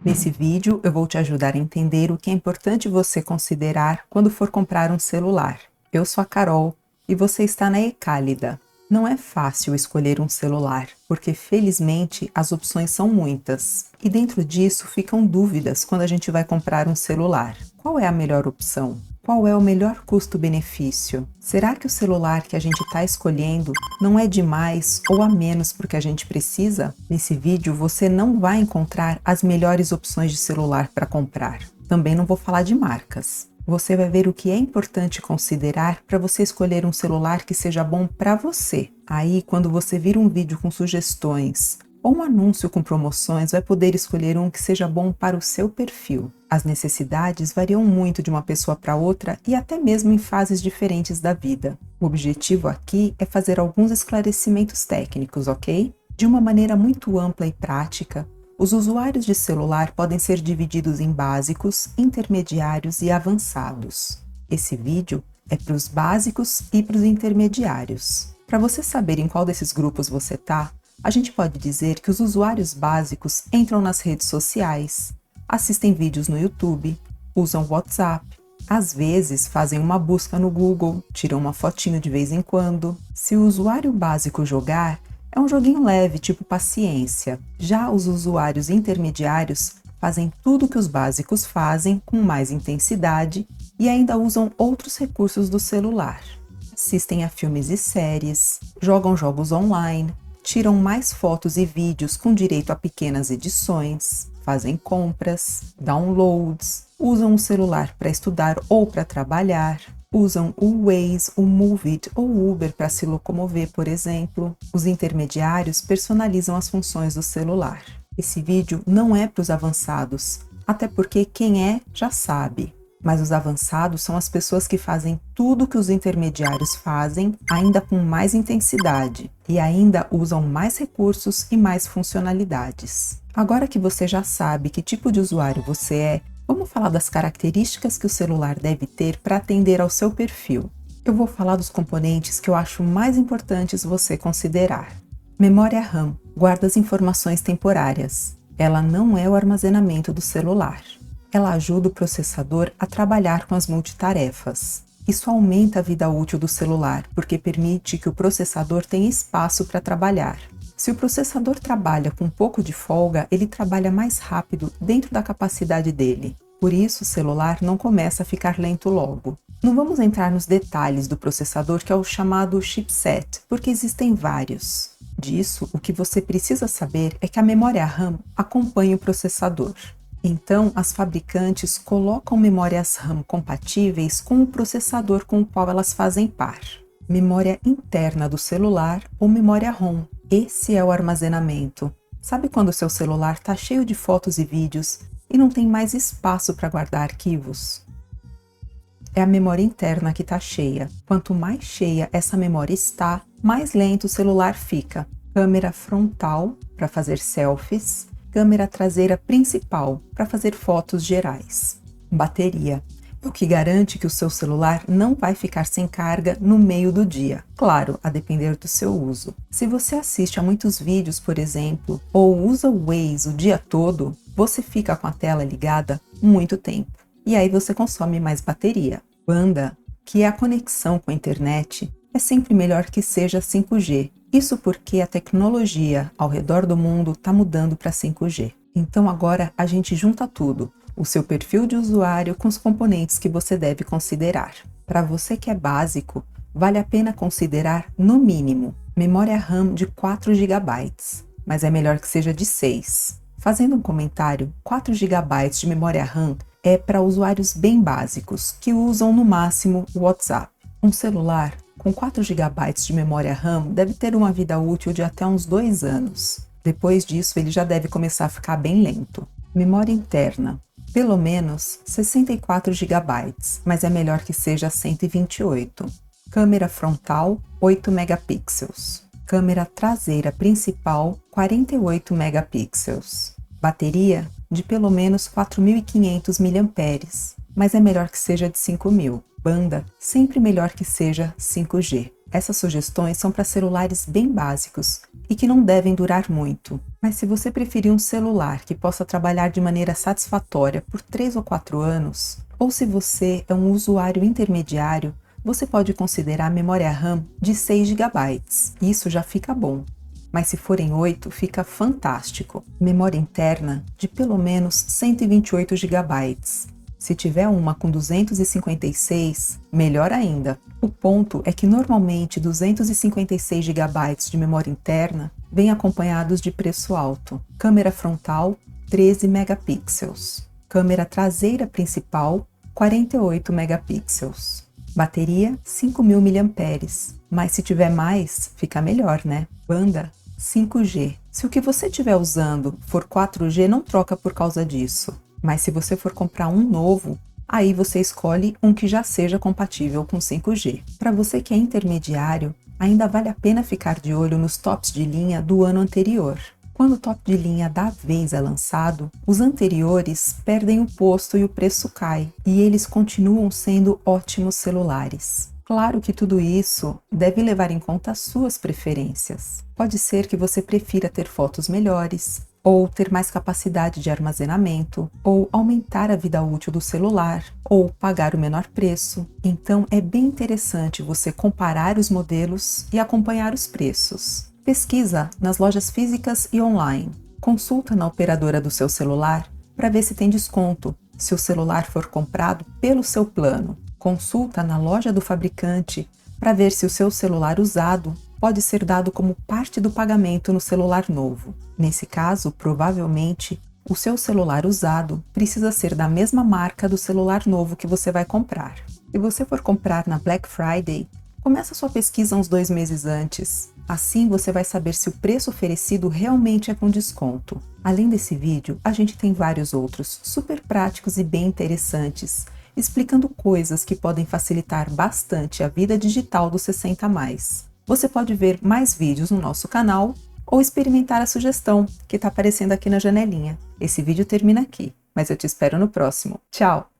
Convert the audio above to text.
Nesse vídeo, eu vou te ajudar a entender o que é importante você considerar quando for comprar um celular. Eu sou a Carol e você está na Ecálida. Não é fácil escolher um celular, porque felizmente as opções são muitas. E dentro disso ficam dúvidas quando a gente vai comprar um celular. Qual é a melhor opção? Qual é o melhor custo-benefício? Será que o celular que a gente está escolhendo não é demais ou a menos porque a gente precisa? Nesse vídeo você não vai encontrar as melhores opções de celular para comprar. Também não vou falar de marcas. Você vai ver o que é importante considerar para você escolher um celular que seja bom para você. Aí, quando você vir um vídeo com sugestões ou um anúncio com promoções, vai poder escolher um que seja bom para o seu perfil. As necessidades variam muito de uma pessoa para outra e até mesmo em fases diferentes da vida. O objetivo aqui é fazer alguns esclarecimentos técnicos, ok? De uma maneira muito ampla e prática, os usuários de celular podem ser divididos em básicos, intermediários e avançados. Esse vídeo é para os básicos e para os intermediários. Para você saber em qual desses grupos você está, a gente pode dizer que os usuários básicos entram nas redes sociais, assistem vídeos no YouTube, usam WhatsApp, às vezes fazem uma busca no Google, tiram uma fotinho de vez em quando. Se o usuário básico jogar, é um joguinho leve, tipo paciência. Já os usuários intermediários fazem tudo o que os básicos fazem com mais intensidade e ainda usam outros recursos do celular. Assistem a filmes e séries, jogam jogos online, tiram mais fotos e vídeos com direito a pequenas edições, fazem compras, downloads, usam o celular para estudar ou para trabalhar, usam o Waze, o Moovit ou o Uber para se locomover, por exemplo. Os intermediários personalizam as funções do celular. Esse vídeo não é para os avançados, até porque quem é já sabe. Mas os avançados são as pessoas que fazem tudo que os intermediários fazem, ainda com mais intensidade, e ainda usam mais recursos e mais funcionalidades. Agora que você já sabe que tipo de usuário você é, vamos falar das características que o celular deve ter para atender ao seu perfil. Eu vou falar dos componentes que eu acho mais importantes você considerar. Memória RAM guarda as informações temporárias. Ela não é o armazenamento do celular. Ela ajuda o processador a trabalhar com as multitarefas. Isso aumenta a vida útil do celular, porque permite que o processador tenha espaço para trabalhar. Se o processador trabalha com um pouco de folga, ele trabalha mais rápido dentro da capacidade dele. Por isso, o celular não começa a ficar lento logo. Não vamos entrar nos detalhes do processador, que é o chamado chipset, porque existem vários. Disso, o que você precisa saber é que a memória RAM acompanha o processador. Então, as fabricantes colocam memórias RAM compatíveis com o processador com o qual elas fazem par. Memória interna do celular ou memória ROM. Esse é o armazenamento. Sabe quando o seu celular está cheio de fotos e vídeos e não tem mais espaço para guardar arquivos? É a memória interna que está cheia. Quanto mais cheia essa memória está, mais lento o celular fica. Câmera frontal para fazer selfies. Câmera traseira principal para fazer fotos gerais. Bateria é o que garante que o seu celular não vai ficar sem carga no meio do dia. Claro, a depender do seu uso. Se você assiste a muitos vídeos, por exemplo, ou usa o Waze o dia todo, você fica com a tela ligada muito tempo. E aí você consome mais bateria. Banda, que é a conexão com a internet, é sempre melhor que seja 5G. Isso porque a tecnologia ao redor do mundo está mudando para 5G. Então agora a gente junta tudo, o seu perfil de usuário com os componentes que você deve considerar. Para você que é básico, vale a pena considerar, no mínimo, memória RAM de 4 GB, mas é melhor que seja de 6. Fazendo um comentário, 4 GB de memória RAM é para usuários bem básicos, que usam no máximo o WhatsApp. Um celular com 4 GB de memória RAM deve ter uma vida útil de até uns 2 anos. Depois disso, ele já deve começar a ficar bem lento. Memória interna, pelo menos 64 GB, mas é melhor que seja 128. Câmera frontal, 8 megapixels. Câmera traseira principal, 48 megapixels. Bateria, de pelo menos 4.500 mAh, mas é melhor que seja de 5.000. Banda, sempre melhor que seja 5G. Essas sugestões são para celulares bem básicos e que não devem durar muito. Mas se você preferir um celular que possa trabalhar de maneira satisfatória por 3 ou 4 anos, ou se você é um usuário intermediário, você pode considerar a memória RAM de 6 GB. Isso já fica bom. Mas se forem 8, fica fantástico. Memória interna de pelo menos 128 GB. Se tiver uma com 256, melhor ainda. O ponto é que normalmente 256 GB de memória interna vêm acompanhados de preço alto. Câmera frontal, 13 megapixels. Câmera traseira principal, 48 megapixels. Bateria, 5.000 mAh. Mas se tiver mais, fica melhor, né? Banda, 5G. Se o que você estiver usando for 4G, não troca por causa disso. Mas se você for comprar um novo, aí você escolhe um que já seja compatível com 5G. Para você que é intermediário, ainda vale a pena ficar de olho nos tops de linha do ano anterior. Quando o top de linha da vez é lançado, os anteriores perdem o posto e o preço cai, e eles continuam sendo ótimos celulares. Claro que tudo isso deve levar em conta as suas preferências. Pode ser que você prefira ter fotos melhores, ou ter mais capacidade de armazenamento, ou aumentar a vida útil do celular, ou pagar o menor preço. Então é bem interessante você comparar os modelos e acompanhar os preços. Pesquisa nas lojas físicas e online. Consulta na operadora do seu celular para ver se tem desconto, se o celular for comprado pelo seu plano. Consulta na loja do fabricante para ver se o seu celular usado pode ser dado como parte do pagamento no celular novo. Nesse caso, provavelmente, o seu celular usado precisa ser da mesma marca do celular novo que você vai comprar. Se você for comprar na Black Friday, começa sua pesquisa uns 2 meses antes. Assim você vai saber se o preço oferecido realmente é com desconto. Além desse vídeo, a gente tem vários outros super práticos e bem interessantes, explicando coisas que podem facilitar bastante a vida digital dos 60+. Você pode ver mais vídeos no nosso canal ou experimentar a sugestão que está aparecendo aqui na janelinha. Esse vídeo termina aqui, mas eu te espero no próximo. Tchau!